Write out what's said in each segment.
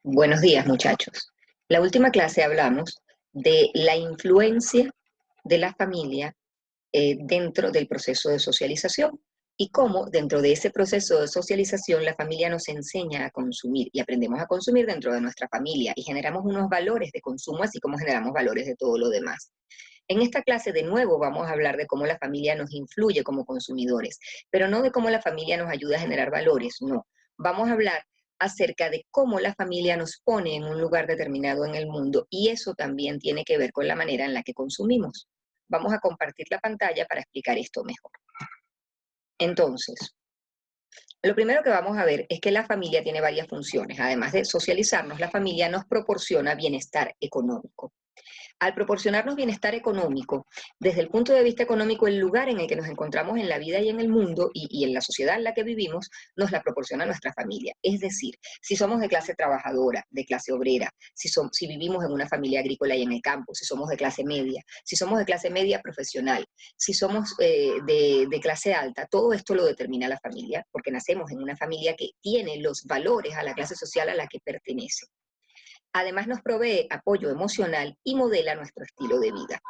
Buenos días, muchachos. La última clase hablamos de la influencia de la familia dentro del proceso de socialización y cómo dentro de ese proceso de socialización la familia nos enseña a consumir y aprendemos a consumir dentro de nuestra familia y generamos unos valores de consumo así como generamos valores de todo lo demás. En esta clase de nuevo vamos a hablar de cómo la familia nos influye como consumidores, pero no de cómo la familia nos ayuda a generar valores, no. Vamos a hablar acerca de cómo la familia nos pone en un lugar determinado en el mundo y eso también tiene que ver con la manera en la que consumimos. Vamos a compartir la pantalla para explicar esto mejor. Entonces, lo primero que vamos a ver es que la familia tiene varias funciones. Además de socializarnos, la familia nos proporciona bienestar económico. Al proporcionarnos bienestar económico, desde el punto de vista económico, el lugar en el que nos encontramos en la vida y en el mundo y en la sociedad en la que vivimos, nos la proporciona nuestra familia. Es decir, si somos de clase trabajadora, de clase obrera, si vivimos en una familia agrícola y en el campo, si somos de clase media profesional, si somos de clase alta, todo esto lo determina la familia, porque nacemos en una familia que tiene los valores a la clase social a la que pertenece. Además nos provee apoyo emocional y modela nuestro estilo de vida.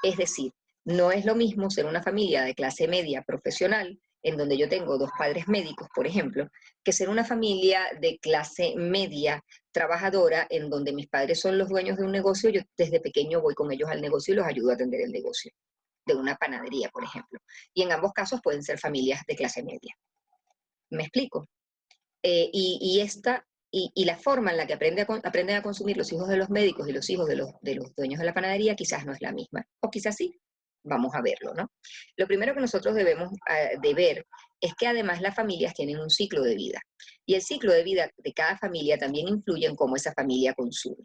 Es decir, no es lo mismo ser una familia de clase media profesional, en donde yo tengo dos padres médicos, por ejemplo, que ser una familia de clase media trabajadora, en donde mis padres son los dueños de un negocio, yo desde pequeño voy con ellos al negocio y los ayudo a atender el negocio, de una panadería, por ejemplo. Y en ambos casos pueden ser familias de clase media. ¿Me explico? Y la forma en la que aprenden a consumir los hijos de los médicos y los hijos de los dueños de la panadería quizás no es la misma, o quizás sí. Vamos a verlo, ¿no? Lo primero que nosotros debemos de ver es que además las familias tienen un ciclo de vida. Y el ciclo de vida de cada familia también influye en cómo esa familia consume.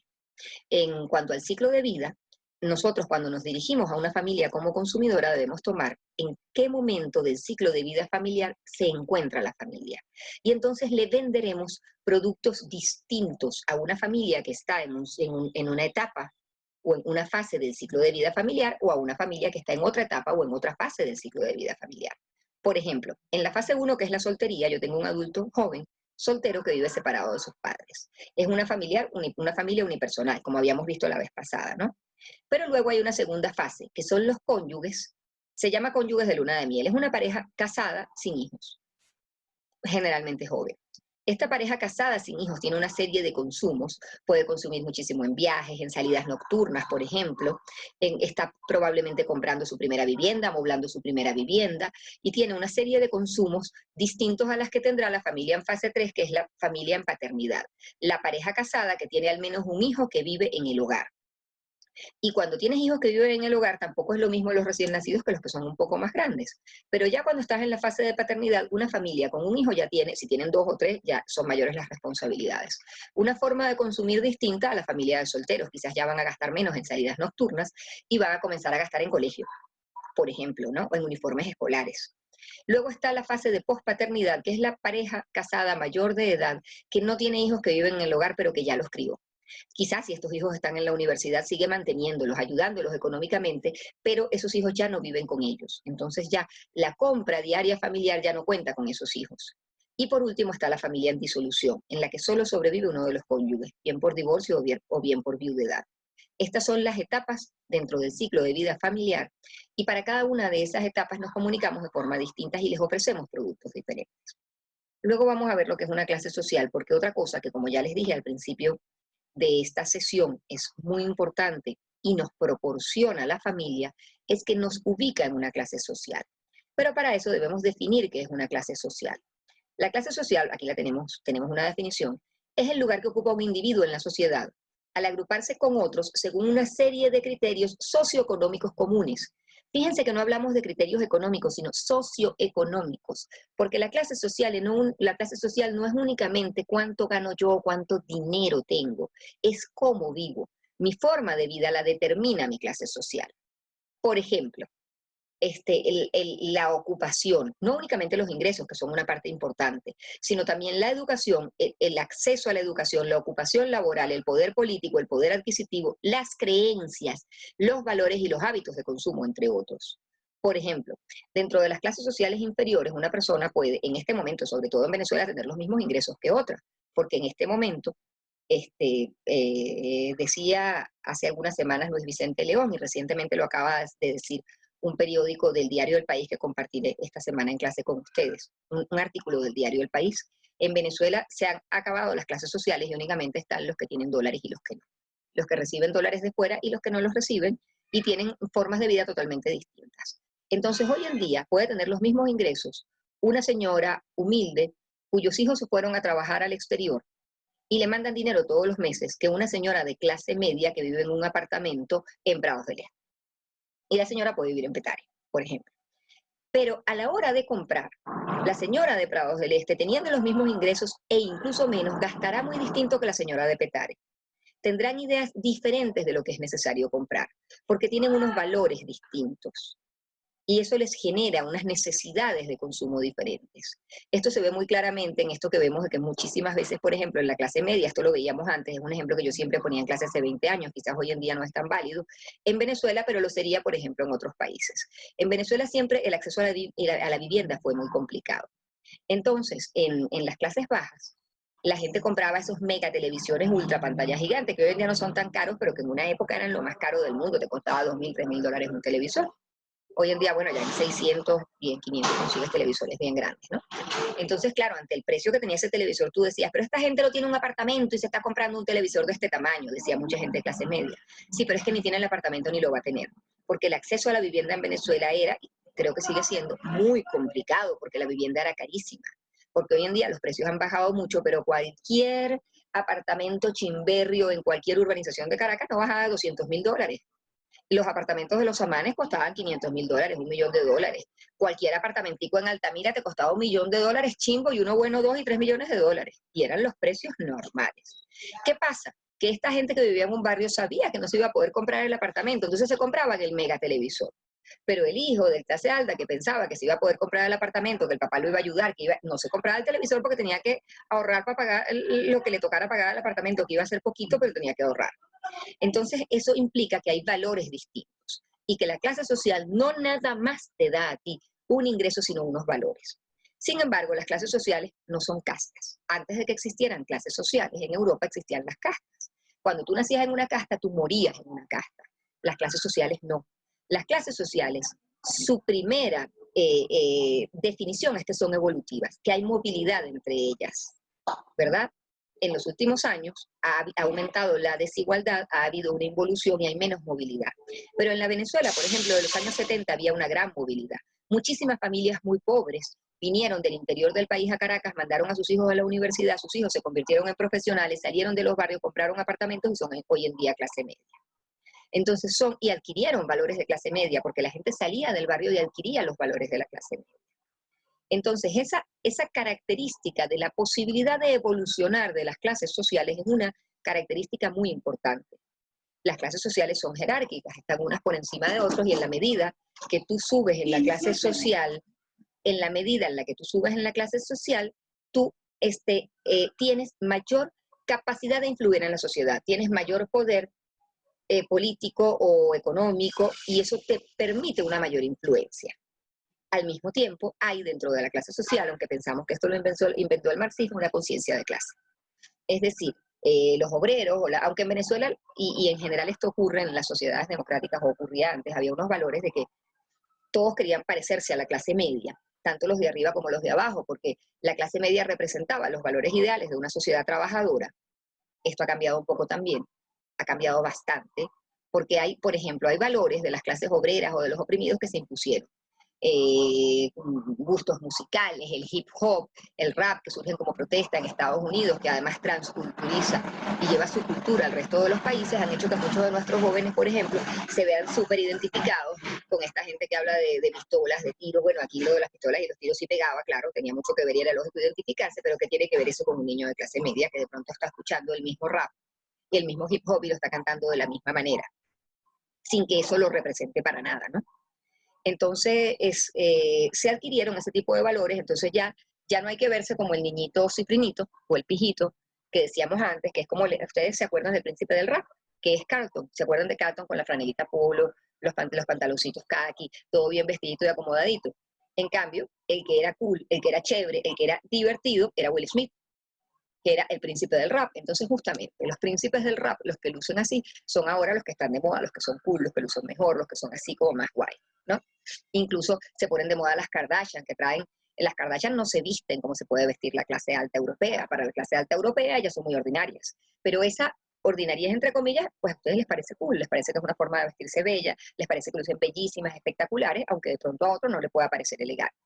En cuanto al ciclo de vida, nosotros cuando nos dirigimos a una familia como consumidora debemos tomar en qué momento del ciclo de vida familiar se encuentra la familia. Y entonces le venderemos productos distintos a una familia que está en una etapa o en una fase del ciclo de vida familiar o a una familia que está en otra etapa o en otra fase del ciclo de vida familiar. Por ejemplo, en la fase 1, que es la soltería, yo tengo un adulto joven soltero que vive separado de sus padres. Es una familia unipersonal, como habíamos visto la vez pasada, ¿no? Pero luego hay una segunda fase, que son los cónyuges. Se llama cónyuges de luna de miel. Es una pareja casada sin hijos, generalmente joven. Esta pareja casada sin hijos tiene una serie de consumos, puede consumir muchísimo en viajes, en salidas nocturnas, por ejemplo, está probablemente comprando su primera vivienda, amoblando su primera vivienda, y tiene una serie de consumos distintos a las que tendrá la familia en fase 3, que es la familia en paternidad. La pareja casada que tiene al menos un hijo que vive en el hogar. Y cuando tienes hijos que viven en el hogar, tampoco es lo mismo los recién nacidos que los que son un poco más grandes. Pero ya cuando estás en la fase de paternidad, una familia con un hijo ya tiene, si tienen dos o tres, ya son mayores las responsabilidades. Una forma de consumir distinta a la familia de solteros. Quizás ya van a gastar menos en salidas nocturnas y van a comenzar a gastar en colegio, por ejemplo, ¿no? O en uniformes escolares. Luego está la fase de pospaternidad, que es la pareja casada mayor de edad que no tiene hijos que viven en el hogar, pero que ya los crió. Quizás si estos hijos están en la universidad, sigue manteniéndolos, ayudándolos económicamente, pero esos hijos ya no viven con ellos. Entonces ya la compra diaria familiar ya no cuenta con esos hijos. Y por último está la familia en disolución, en la que solo sobrevive uno de los cónyuges, bien por divorcio o bien por viudedad. Estas son las etapas dentro del ciclo de vida familiar y para cada una de esas etapas nos comunicamos de forma distinta y les ofrecemos productos diferentes. Luego vamos a ver lo que es una clase social, porque otra cosa que como ya les dije al principio de esta sesión es muy importante y nos proporciona la familia es que nos ubica en una clase social. Pero para eso debemos definir qué es una clase social. La clase social, aquí la tenemos una definición, es el lugar que ocupa un individuo en la sociedad al agruparse con otros según una serie de criterios socioeconómicos comunes. Fíjense que no hablamos de criterios económicos, sino socioeconómicos, porque la clase social no es únicamente cuánto gano yo, cuánto dinero tengo, es cómo vivo. Mi forma de vida la determina mi clase social. Por ejemplo, la ocupación, no únicamente los ingresos, que son una parte importante, sino también la educación, el acceso a la educación, la ocupación laboral, el poder político, el poder adquisitivo, las creencias, los valores y los hábitos de consumo, entre otros. Por ejemplo, dentro de las clases sociales inferiores, una persona puede, en este momento, sobre todo en Venezuela, tener los mismos ingresos que otra, porque en este momento Decía hace algunas semanas Luis Vicente León, y recientemente lo acaba de decir un periódico del diario El País que compartiré esta semana en clase con ustedes, un artículo del diario El País. En Venezuela se han acabado las clases sociales y únicamente están los que tienen dólares y los que no. Los que reciben dólares de fuera y los que no los reciben, y tienen formas de vida totalmente distintas. Entonces, hoy en día puede tener los mismos ingresos una señora humilde cuyos hijos se fueron a trabajar al exterior y le mandan dinero todos los meses que una señora de clase media que vive en un apartamento en Prados del Este. Y la señora puede vivir en Petare, por ejemplo. Pero a la hora de comprar, la señora de Prados del Este, teniendo los mismos ingresos e incluso menos, gastará muy distinto que la señora de Petare. Tendrán ideas diferentes de lo que es necesario comprar, porque tienen unos valores distintos. Y eso les genera unas necesidades de consumo diferentes. Esto se ve muy claramente en esto que vemos de que muchísimas veces, por ejemplo, en la clase media, esto lo veíamos antes, es un ejemplo que yo siempre ponía en clase hace 20 años, quizás hoy en día no es tan válido, en Venezuela, pero lo sería, por ejemplo, en otros países. En Venezuela siempre el acceso a la vivienda fue muy complicado. Entonces, en las clases bajas, la gente compraba esos mega televisores ultra pantalla gigante, que hoy en día no son tan caros, pero que en una época eran lo más caro del mundo, te costaba 2.000, 3.000 dólares un televisor. Hoy en día, bueno, ya en 600 y en 500 consigues televisores bien grandes, ¿no? Entonces, claro, ante el precio que tenía ese televisor, tú decías, pero esta gente lo tiene en un apartamento y se está comprando un televisor de este tamaño, decía mucha gente de clase media. Sí, pero es que ni tiene el apartamento ni lo va a tener, porque el acceso a la vivienda en Venezuela era, y creo que sigue siendo, muy complicado, porque la vivienda era carísima. Porque hoy en día los precios han bajado mucho, pero cualquier apartamento chimberrio en cualquier urbanización de Caracas no baja de 200.000 dólares. Los apartamentos de los Amanes costaban 500.000 dólares, 1.000.000 de dólares. Cualquier apartamentico en Altamira te costaba 1.000.000 de dólares chimbo, y uno bueno 2 y 3 millones de dólares. Y eran los precios normales. ¿Qué pasa? Que esta gente que vivía en un barrio sabía que no se iba a poder comprar el apartamento, entonces se compraban el mega televisor. Pero el hijo de clase alta que pensaba que se iba a poder comprar el apartamento, que el papá lo iba a ayudar, no se compraba el televisor porque tenía que ahorrar para pagar lo que le tocara pagar al apartamento, que iba a ser poquito, pero tenía que ahorrar. Entonces, eso implica que hay valores distintos y que la clase social no nada más te da a ti un ingreso, sino unos valores. Sin embargo, las clases sociales no son castas. Antes de que existieran clases sociales, en Europa existían las castas. Cuando tú nacías en una casta, tú morías en una casta. Las clases sociales no. Las clases sociales, su primera definición es que son evolutivas, que hay movilidad entre ellas, ¿verdad? En los últimos años ha aumentado la desigualdad, ha habido una involución y hay menos movilidad. Pero en la Venezuela, por ejemplo, de los años 70 había una gran movilidad. Muchísimas familias muy pobres vinieron del interior del país a Caracas, mandaron a sus hijos a la universidad, sus hijos se convirtieron en profesionales, salieron de los barrios, compraron apartamentos y son hoy en día clase media. Entonces y adquirieron valores de clase media, porque la gente salía del barrio y adquiría los valores de la clase media. Entonces, esa característica de la posibilidad de evolucionar de las clases sociales es una característica muy importante. Las clases sociales son jerárquicas, están unas por encima de otras, y en la medida que tú subes en la clase social, en la medida en la que tú subes en la clase social, tú tienes mayor capacidad de influir en la sociedad, tienes mayor poder político o económico, y eso te permite una mayor influencia. Al mismo tiempo, hay dentro de la clase social, aunque pensamos que esto lo inventó el marxismo, una conciencia de clase. Es decir, los obreros, aunque en Venezuela y en general esto ocurre en las sociedades democráticas, o ocurría antes, había unos valores de que todos querían parecerse a la clase media, tanto los de arriba como los de abajo, porque la clase media representaba los valores ideales de una sociedad trabajadora. Esto ha cambiado un poco también, ha cambiado bastante, porque hay, por ejemplo, hay valores de las clases obreras o de los oprimidos que se impusieron. Gustos musicales, el hip hop, el rap, que surgen como protesta en Estados Unidos, que además transculturiza y lleva su cultura al resto de los países, han hecho que muchos de nuestros jóvenes, por ejemplo, se vean súper identificados con esta gente que habla de pistolas, de tiros. Bueno, aquí lo de las pistolas y los tiros sí pegaba, claro, tenía mucho que ver y era lógico identificarse, pero ¿qué tiene que ver eso con un niño de clase media que de pronto está escuchando el mismo rap y el mismo hip hop y lo está cantando de la misma manera, sin que eso lo represente para nada, ¿no? Entonces, se adquirieron ese tipo de valores, entonces ya no hay que verse como el niñito cifrinito o el pijito que decíamos antes, que es como, ustedes se acuerdan del príncipe del rap, que es Carlton, ¿se acuerdan de Carlton con la franelita polo, los pantaloncitos khaki, todo bien vestidito y acomodadito? En cambio, el que era cool, el que era chévere, el que era divertido, era Will Smith. que era el príncipe del rap. Entonces, justamente, los príncipes del rap, los que lucen así, son ahora los que están de moda, los que son cool, los que lucen mejor, los que son así como más guay, ¿no? Incluso se ponen de moda las Kardashian, que traen, las Kardashian no se visten como se puede vestir la clase alta europea. Para la clase alta europea ellas son muy ordinarias, pero esa ordinarias entre comillas, pues a ustedes les parece cool, les parece que es una forma de vestirse bella, les parece que lucen bellísimas, espectaculares, aunque de pronto a otro no le pueda parecer elegante.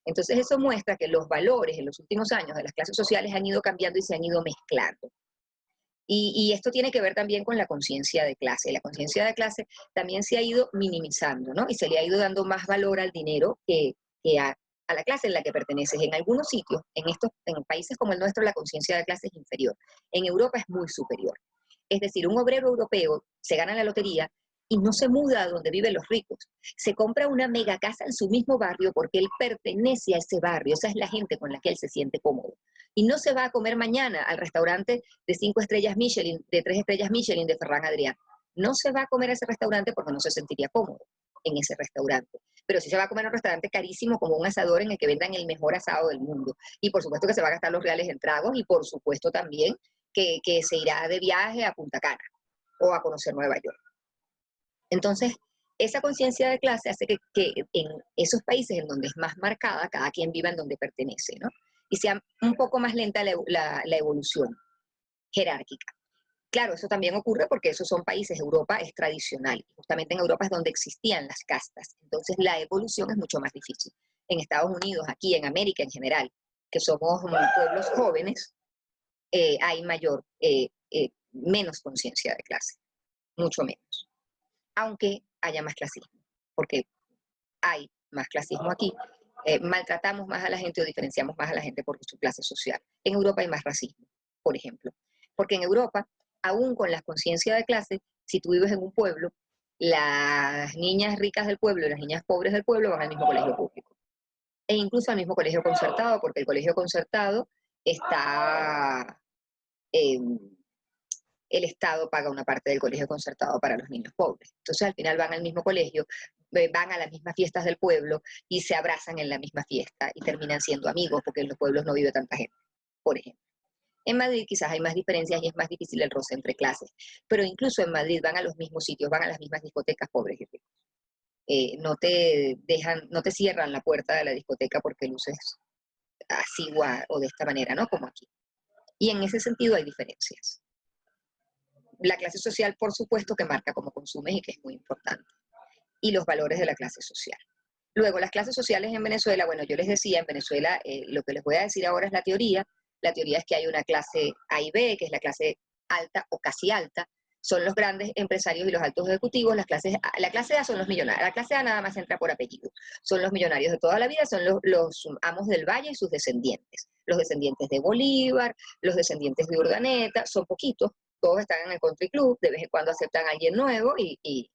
Entonces eso muestra que los valores en los últimos años de las clases sociales han ido cambiando y se han ido mezclando. Y esto tiene que ver también con la conciencia de clase. La conciencia de clase también se ha ido minimizando, ¿no? Y se le ha ido dando más valor al dinero que a la clase en la que perteneces. En algunos sitios, en países como el nuestro, la conciencia de clase es inferior. En Europa es muy superior. Es decir, un obrero europeo se gana la lotería y no se muda a donde viven los ricos. Se compra una mega casa en su mismo barrio porque él pertenece a ese barrio. Esa es la gente con la que él se siente cómodo. Y no se va a comer mañana al restaurante de 5 estrellas Michelin, de 3 estrellas Michelin de Ferran Adrià. No se va a comer a ese restaurante porque no se sentiría cómodo en ese restaurante. Pero sí se va a comer a un restaurante carísimo como un asador en el que vendan el mejor asado del mundo. Y por supuesto que se va a gastar los reales en tragos y por supuesto también que se irá de viaje a Punta Cana o a conocer Nueva York. Entonces, esa conciencia de clase hace que en esos países en donde es más marcada, cada quien viva en donde pertenece, ¿no? Y sea un poco más lenta la evolución jerárquica. Claro, eso también ocurre porque esos son países, Europa es tradicional, y justamente en Europa es donde existían las castas, entonces la evolución es mucho más difícil. En Estados Unidos, aquí en América en general, que somos pueblos jóvenes, hay menos conciencia de clase, mucho menos, aunque haya más clasismo, porque hay más clasismo aquí, maltratamos más a la gente o diferenciamos más a la gente por su clase social. En Europa hay más racismo, por ejemplo, porque en Europa, aún con la conciencia de clase, si tú vives en un pueblo, las niñas ricas del pueblo y las niñas pobres del pueblo van al mismo colegio público, e incluso al mismo colegio concertado, porque el colegio concertado está... Eh, el Estado paga una parte del colegio concertado para los niños pobres. Entonces al final van al mismo colegio, van a las mismas fiestas del pueblo y se abrazan en la misma fiesta y terminan siendo amigos porque en los pueblos no vive tanta gente, por ejemplo. En Madrid quizás hay más diferencias y es más difícil el roce entre clases, pero incluso en Madrid van a los mismos sitios, van a las mismas discotecas pobres y ricos. No te cierran la puerta de la discoteca porque luces así o de esta manera, ¿no? Como aquí. Y en ese sentido hay diferencias. La clase social, por supuesto, que marca cómo consumes y que es muy importante. Y los valores de la clase social. Luego, las clases sociales en Venezuela, bueno, yo les decía, en Venezuela, lo que les voy a decir ahora es la teoría. La teoría es que hay una clase A y B, que es la clase alta o casi alta, son los grandes empresarios y los altos ejecutivos. La clase A son los millonarios, la clase A nada más entra por apellido. Son los millonarios de toda la vida, son los amos del valle y sus descendientes. Los descendientes de Bolívar, los descendientes de Urdaneta, son poquitos, todos están en el country club, de vez en cuando aceptan a alguien nuevo y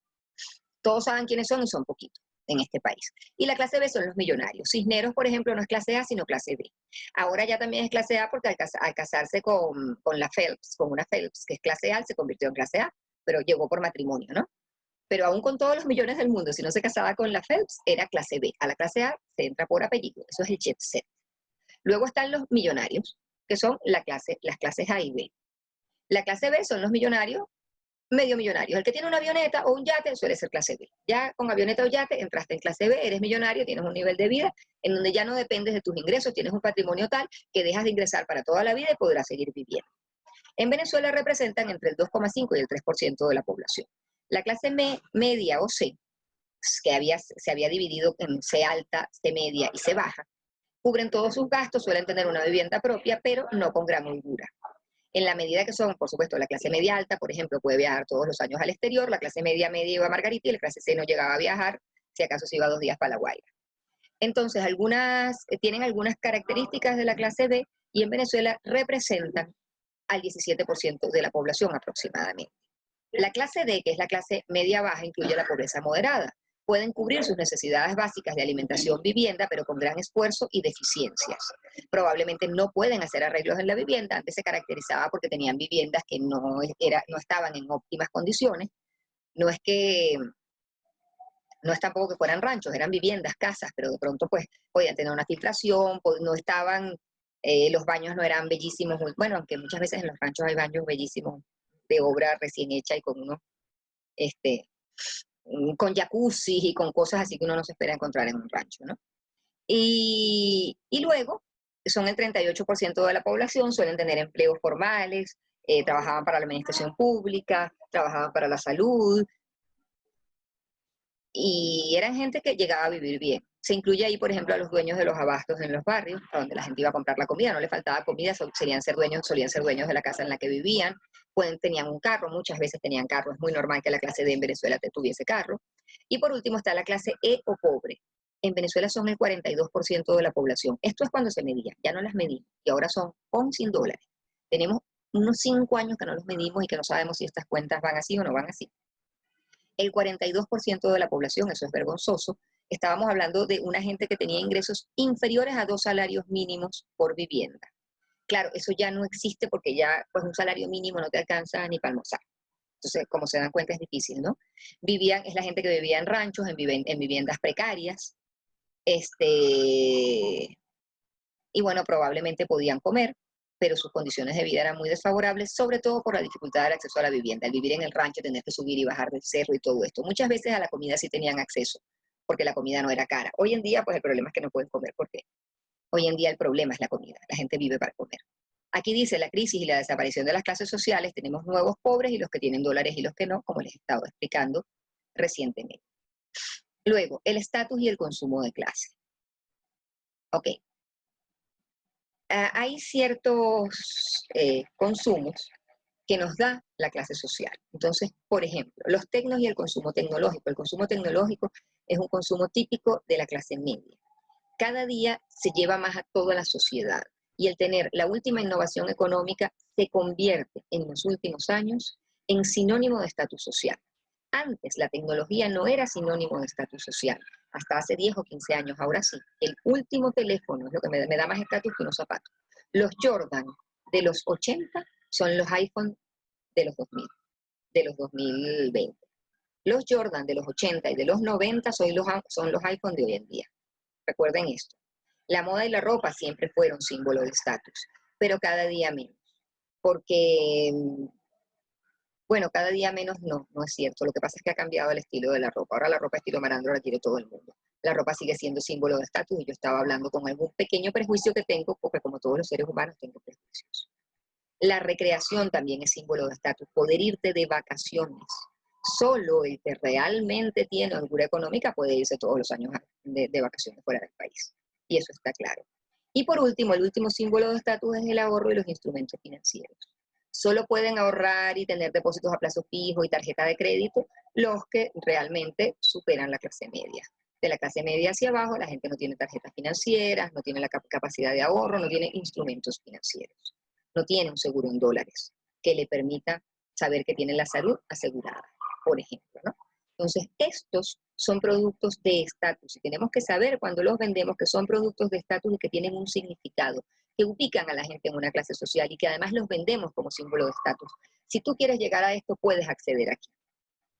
todos saben quiénes son y son poquitos en este país. Y la clase B son los millonarios. Cisneros, por ejemplo, no es clase A, sino clase B. Ahora ya también es clase A porque al casarse con la Phelps, con una Phelps, que es clase A, se convirtió en clase A, pero llegó por matrimonio, ¿no? Pero aún con todos los millones del mundo, si no se casaba con la Phelps, era clase B. A la clase A se entra por apellido. Eso es el jet set. Luego están los millonarios, que son las clases A y B. La clase B son los millonarios medio millonarios. El que tiene una avioneta o un yate suele ser clase B. Ya con avioneta o yate entraste en clase B, eres millonario, tienes un nivel de vida en donde ya no dependes de tus ingresos, tienes un patrimonio tal que dejas de ingresar para toda la vida y podrás seguir viviendo. En Venezuela representan entre el 2,5 y el 3% de la población. La clase media o C, que se había dividido en C alta, C media y C baja, cubren todos sus gastos, suelen tener una vivienda propia, pero no con gran holgura. En la medida que son, por supuesto, la clase media alta, por ejemplo, puede viajar todos los años al exterior, la clase media iba a Margarita y la clase C no llegaba a viajar, si acaso se iba 2 días para La Guaira. Entonces, tienen algunas características de la clase B y en Venezuela representan al 17% de la población aproximadamente. La clase D, que es la clase media baja, incluye la pobreza moderada. Pueden cubrir sus necesidades básicas de alimentación, vivienda, pero con gran esfuerzo y deficiencias. Probablemente no pueden hacer arreglos en la vivienda. Antes se caracterizaba porque tenían viviendas que no estaban en óptimas condiciones. No es tampoco que fueran ranchos, eran viviendas, casas, pero de pronto pues podían tener una filtración, no estaban Los baños no eran bellísimos, bueno, aunque muchas veces en los ranchos hay baños bellísimos de obra recién hecha y con unos, este, con jacuzzi y con cosas así que uno no se espera encontrar en un rancho, ¿no? Y luego, son el 38% de la población, suelen tener empleos formales, trabajaban para la administración pública, trabajaban para la salud, y eran gente que llegaba a vivir bien. Se incluye ahí, por ejemplo, a los dueños de los abastos en los barrios, a donde la gente iba a comprar la comida, no le faltaba comida, solían ser dueños de la casa en la que vivían, tenían un carro, muchas veces tenían carro, es muy normal que la clase D en Venezuela tuviese carro. Y por último está la clase E o pobre. En Venezuela son el 42% de la población. Esto es cuando se medía, ya no las medimos, y ahora son $11. Tenemos unos 5 años que no los medimos y que no sabemos si estas cuentas van así o no van así. El 42% de la población, eso es vergonzoso, estábamos hablando de una gente que tenía ingresos inferiores a 2 salarios mínimos por vivienda. Claro, eso ya no existe porque ya pues un salario mínimo no te alcanza ni para almorzar. Entonces, como se dan cuenta, es difícil, ¿no? Es la gente que vivía en ranchos, en viviendas precarias, y bueno, probablemente podían comer, pero sus condiciones de vida eran muy desfavorables, sobre todo por la dificultad del acceso a la vivienda. El vivir en el rancho, tener que subir y bajar del cerro y todo esto. Muchas veces a la comida sí tenían acceso, porque la comida no era cara. Hoy en día, pues el problema es que no pueden comer, porque hoy en día el problema es la comida. La gente vive para comer. Aquí dice la crisis y la desaparición de las clases sociales, tenemos nuevos pobres y los que tienen dólares y los que no, como les he estado explicando recientemente. Luego, el estatus y el consumo de clase. Ok, hay ciertos consumos que nos da la clase social. Entonces, por ejemplo, los tecnos y el consumo tecnológico. El consumo tecnológico es un consumo típico de la clase media. Cada día se lleva más a toda la sociedad y el tener la última innovación económica se convierte en los últimos años en sinónimo de estatus social. Antes la tecnología no era sinónimo de estatus social, hasta hace 10 o 15 años, ahora sí. El último teléfono es lo que me da más estatus que unos zapatos. Los Jordan de los 80 son los iPhone de los 2000, de los 2020. Los Jordan de los 80 y de los 90 son los iPhone de hoy en día. Recuerden esto. La moda y la ropa siempre fueron símbolo de estatus, pero cada día menos. Porque bueno, cada día menos no es cierto. Lo que pasa es que ha cambiado el estilo de la ropa. Ahora la ropa estilo malandro la quiere todo el mundo. La ropa sigue siendo símbolo de estatus y yo estaba hablando con algún pequeño prejuicio que tengo, porque como todos los seres humanos tengo prejuicios. La recreación también es símbolo de estatus. Poder irte de vacaciones. Solo el que realmente tiene holgura económica puede irse todos los años de vacaciones fuera del país. Y eso está claro. Y por último, el último símbolo de estatus es el ahorro y los instrumentos financieros. Solo pueden ahorrar y tener depósitos a plazo fijo y tarjeta de crédito los que realmente superan la clase media. De la clase media hacia abajo, la gente no tiene tarjetas financieras, no tiene la capacidad de ahorro, no tiene instrumentos financieros, no tiene un seguro en dólares que le permita saber que tiene la salud asegurada, por ejemplo, ¿no? Entonces, estos son productos de estatus y tenemos que saber cuando los vendemos que son productos de estatus y que tienen un significado, que ubican a la gente en una clase social y que además los vendemos como símbolo de estatus. Si tú quieres llegar a esto, puedes acceder aquí.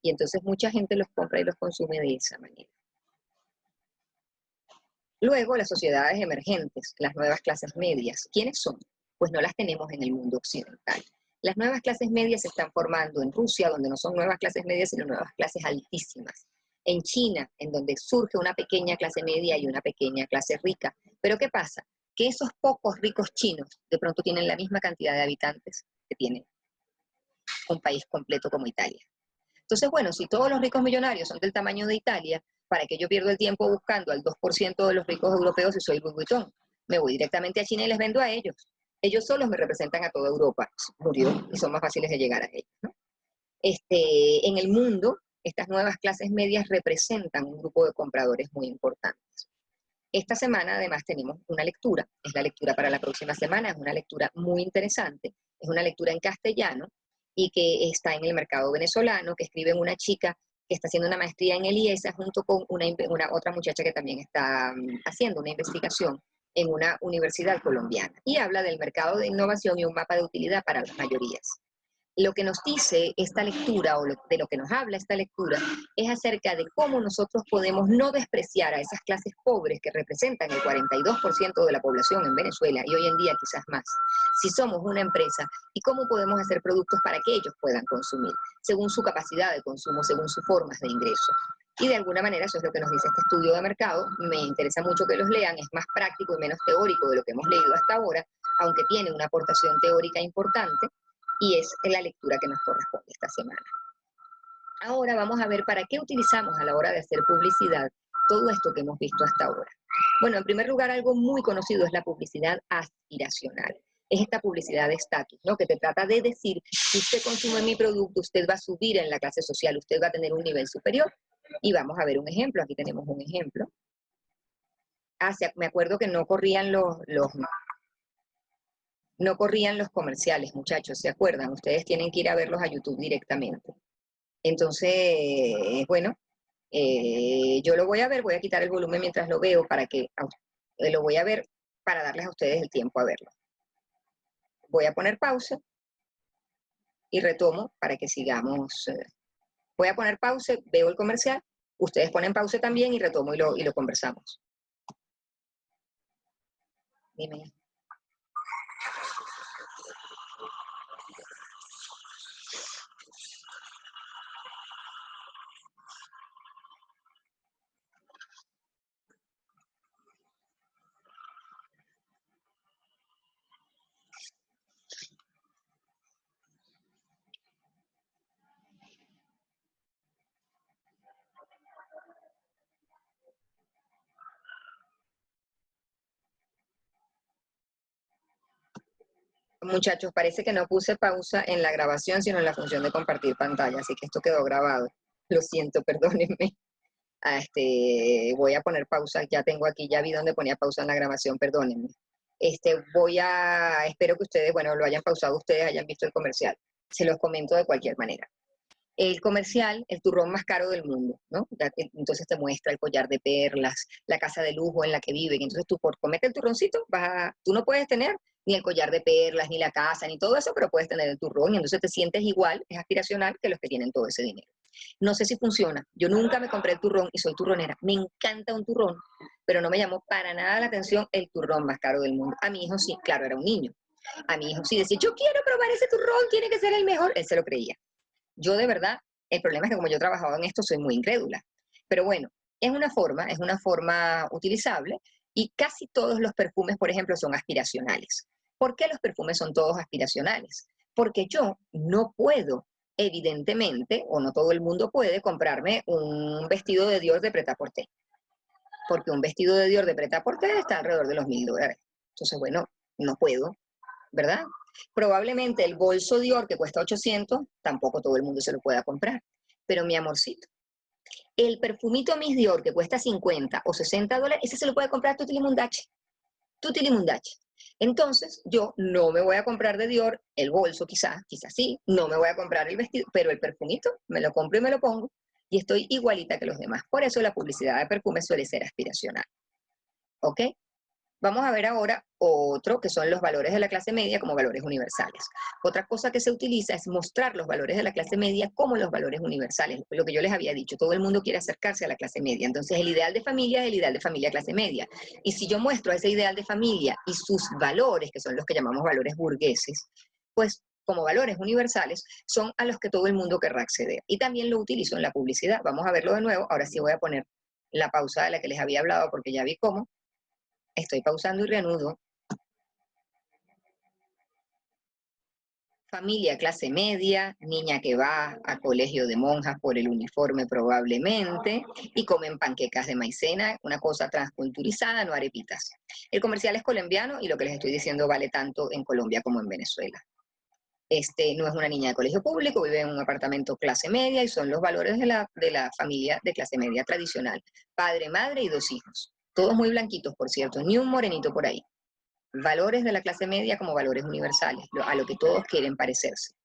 Y entonces mucha gente los compra y los consume de esa manera. Luego, las sociedades emergentes, las nuevas clases medias. ¿Quiénes son? Pues no las tenemos en el mundo occidental. Las nuevas clases medias se están formando en Rusia, donde no son nuevas clases medias, sino nuevas clases altísimas. En China, en donde surge una pequeña clase media y una pequeña clase rica. Pero ¿qué pasa? Que esos pocos ricos chinos de pronto tienen la misma cantidad de habitantes que tiene un país completo como Italia. Entonces, bueno, si todos los ricos millonarios son del tamaño de Italia, ¿para qué yo pierdo el tiempo buscando al 2% de los ricos europeos si soy Louis Vuitton? Me voy directamente a China y les vendo a ellos. Ellos solos me representan a toda Europa. Murió y son más fáciles de llegar a ellos, ¿no? En el mundo, estas nuevas clases medias representan un grupo de compradores muy importantes. Esta semana además tenemos una lectura, es la lectura para la próxima semana, es una lectura muy interesante, es una lectura en castellano y que está en el mercado venezolano, que escribe una chica que está haciendo una maestría en el IESA junto con una otra muchacha que también está haciendo una investigación en una universidad colombiana y habla del mercado de innovación y un mapa de utilidad para las mayorías. Lo que nos dice esta lectura, o de lo que nos habla esta lectura, es acerca de cómo nosotros podemos no despreciar a esas clases pobres que representan el 42% de la población en Venezuela, y hoy en día quizás más, si somos una empresa, y cómo podemos hacer productos para que ellos puedan consumir, según su capacidad de consumo, según sus formas de ingreso. Y de alguna manera eso es lo que nos dice este estudio de mercado. Me interesa mucho que los lean, es más práctico y menos teórico de lo que hemos leído hasta ahora, aunque tiene una aportación teórica importante, y es la lectura que nos corresponde esta semana. Ahora vamos a ver para qué utilizamos a la hora de hacer publicidad todo esto que hemos visto hasta ahora. Bueno, en primer lugar, algo muy conocido es la publicidad aspiracional. Es esta publicidad de estatus, ¿no? Que te trata de decir, si usted consume mi producto, usted va a subir en la clase social, usted va a tener un nivel superior. Y vamos a ver un ejemplo, aquí tenemos un ejemplo. Me acuerdo que no corrían no corrían los comerciales, muchachos, ¿se acuerdan? Ustedes tienen que ir a verlos a YouTube directamente. Entonces, bueno, yo lo voy a ver, voy a quitar el volumen mientras lo veo para que, lo voy a ver para darles a ustedes el tiempo a verlo. Voy a poner pausa y retomo para que sigamos. Voy a poner pausa, veo el comercial, ustedes ponen pausa también y retomo y lo conversamos. Dime. Muchachos, parece que no puse pausa en la grabación, sino en la función de compartir pantalla, así que esto quedó grabado. Lo siento, perdónenme. Voy a poner pausa, ya tengo aquí, ya vi dónde ponía pausa en la grabación, perdónenme. Espero que ustedes, bueno, lo hayan pausado ustedes, hayan visto el comercial. Se los comento de cualquier manera. El comercial, el turrón más caro del mundo, ¿no? Entonces te muestra el collar de perlas, la casa de lujo en la que viven. Entonces tú por comerte el turroncito, tú no puedes tener ni el collar de perlas, ni la casa, ni todo eso, pero puedes tener el turrón y entonces te sientes igual, es aspiracional, que los que tienen todo ese dinero. No sé si funciona. Yo nunca me compré el turrón y soy turronera. Me encanta un turrón, pero no me llamó para nada la atención el turrón más caro del mundo. A mi hijo sí, claro, era un niño. A mi hijo sí decía, yo quiero probar ese turrón, tiene que ser el mejor. Él se lo creía. Yo de verdad, el problema es que como yo he trabajado en esto, soy muy incrédula. Pero bueno, es una forma utilizable y casi todos los perfumes, por ejemplo, son aspiracionales. ¿Por qué los perfumes son todos aspiracionales? Porque yo no puedo, evidentemente, o no todo el mundo puede, comprarme un vestido de Dior de Prêt-à-Porter. Porque un vestido de Dior de Prêt-à-Porter está alrededor de los $1000. Entonces, bueno, no puedo, ¿verdad? Probablemente el bolso Dior que cuesta 800, tampoco todo el mundo se lo pueda comprar. Pero mi amorcito, el perfumito Miss Dior que cuesta 50 o $60, ese se lo puede comprar Tutilimundache. Tutilimundache. Entonces, yo no me voy a comprar de Dior el bolso, quizás sí, no me voy a comprar el vestido, pero el perfumito me lo compro y me lo pongo y estoy igualita que los demás. Por eso la publicidad de perfumes suele ser aspiracional. ¿Ok? Vamos a ver ahora otro, que son los valores de la clase media como valores universales. Otra cosa que se utiliza es mostrar los valores de la clase media como los valores universales. Lo que yo les había dicho, todo el mundo quiere acercarse a la clase media. Entonces, el ideal de familia es el ideal de familia clase media. Y si yo muestro ese ideal de familia y sus valores, que son los que llamamos valores burgueses, pues como valores universales, son a los que todo el mundo querrá acceder. Y también lo utilizo en la publicidad. Vamos a verlo de nuevo. Ahora sí voy a poner la pausa de la que les había hablado porque ya vi cómo. Estoy pausando y reanudo. Familia clase media, niña que va a colegio de monjas por el uniforme probablemente, y comen panquecas de maicena, una cosa transculturizada, no arepitas. El comercial es colombiano y lo que les estoy diciendo vale tanto en Colombia como en Venezuela. No es una niña de colegio público, vive en un apartamento clase media y son los valores de la familia de clase media tradicional. Padre, madre y 2 hijos. Todos muy blanquitos, por cierto, ni un morenito por ahí. Valores de la clase media como valores universales, a lo que todos quieren parecerse.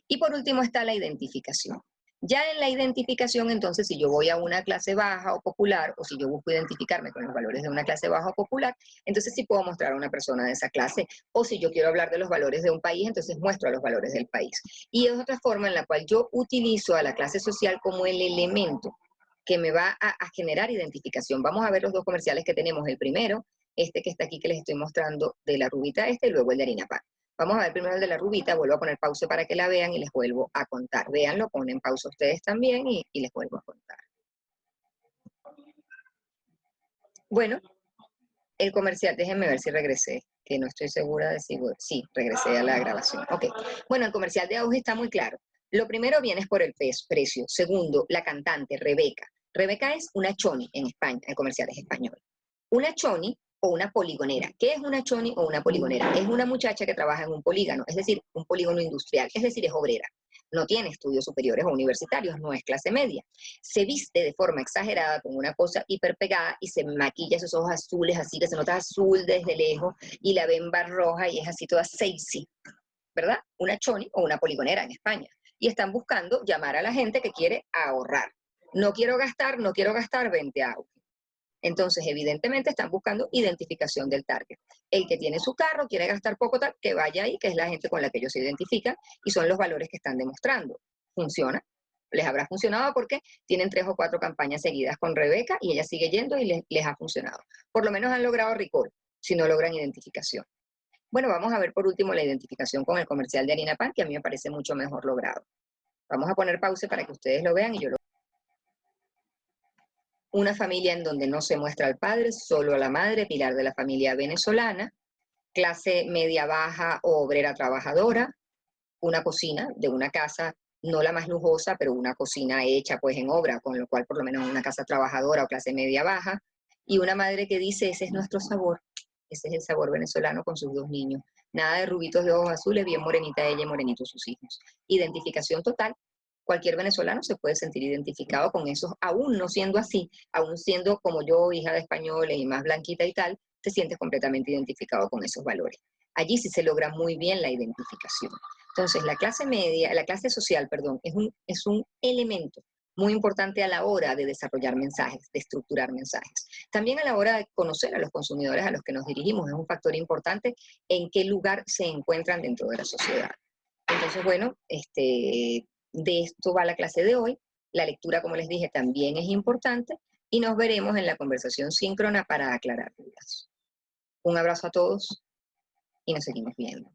Y por último está la identificación. Ya en la identificación, entonces, si yo voy a una clase baja o popular, o si yo busco identificarme con los valores de una clase baja o popular, entonces sí puedo mostrar a una persona de esa clase. O si yo quiero hablar de los valores de un país, entonces muestro a los valores del país. Y es otra forma en la cual yo utilizo a la clase social como el elemento que me va a generar identificación. Vamos a ver los dos comerciales que tenemos. El primero, este que está aquí que les estoy mostrando de la rubita y luego el de harina pan. Vamos a ver primero el de la rubita, vuelvo a poner pausa para que la vean y les vuelvo a contar. Véanlo, ponen pausa ustedes también y les vuelvo a contar. Bueno, el comercial, déjenme ver si regresé, que no estoy segura de si... Sí, regresé a la grabación. Ok. Bueno, el comercial de auge está muy claro. Lo primero viene por el precio. Segundo, la cantante, Rebeca. Rebeca es una choni en España, el comercial es español. Una choni o una poligonera. ¿Qué es una choni o una poligonera? Es una muchacha que trabaja en un polígono, es decir, un polígono industrial, es decir, es obrera. No tiene estudios superiores o universitarios, no es clase media. Se viste de forma exagerada con una cosa hiperpegada y se maquilla esos ojos azules, así que se nota azul desde lejos y la bemba roja y es así toda sexy, ¿verdad? Una choni o una poligonera en España. Y están buscando llamar a la gente que quiere ahorrar. No quiero gastar, vente a auge. Entonces, evidentemente, están buscando identificación del target. El que tiene su carro, quiere gastar poco, tal, que vaya ahí, que es la gente con la que ellos se identifican, y son los valores que están demostrando. Funciona. Les habrá funcionado porque tienen 3 o 4 campañas seguidas con Rebeca y ella sigue yendo y les ha funcionado. Por lo menos han logrado recall, si no logran identificación. Bueno, vamos a ver por último la identificación con el comercial de harina pan, que a mí me parece mucho mejor logrado. Vamos a poner pausa para que ustedes lo vean y yo lo... Una familia en donde no se muestra al padre, solo a la madre, pilar de la familia venezolana, clase media baja o obrera trabajadora, una cocina de una casa, no la más lujosa, pero una cocina hecha pues en obra, con lo cual por lo menos una casa trabajadora o clase media baja, y una madre que dice, ese es nuestro sabor, ese es el sabor venezolano con sus 2 niños. Nada de rubitos de ojos azules, bien morenita ella y morenitos sus hijos. Identificación total. Cualquier venezolano se puede sentir identificado con esos, aún no siendo así, aún siendo como yo, hija de españoles y más blanquita y tal, te sientes completamente identificado con esos valores. Allí sí se logra muy bien la identificación. Entonces, la clase media, la clase social, perdón, es un elemento muy importante a la hora de desarrollar mensajes, de estructurar mensajes. También a la hora de conocer a los consumidores a los que nos dirigimos, es un factor importante en qué lugar se encuentran dentro de la sociedad. Entonces, bueno, de esto va la clase de hoy. La lectura, como les dije, también es importante y nos veremos en la conversación síncrona para aclarar dudas. Un abrazo a todos y nos seguimos viendo.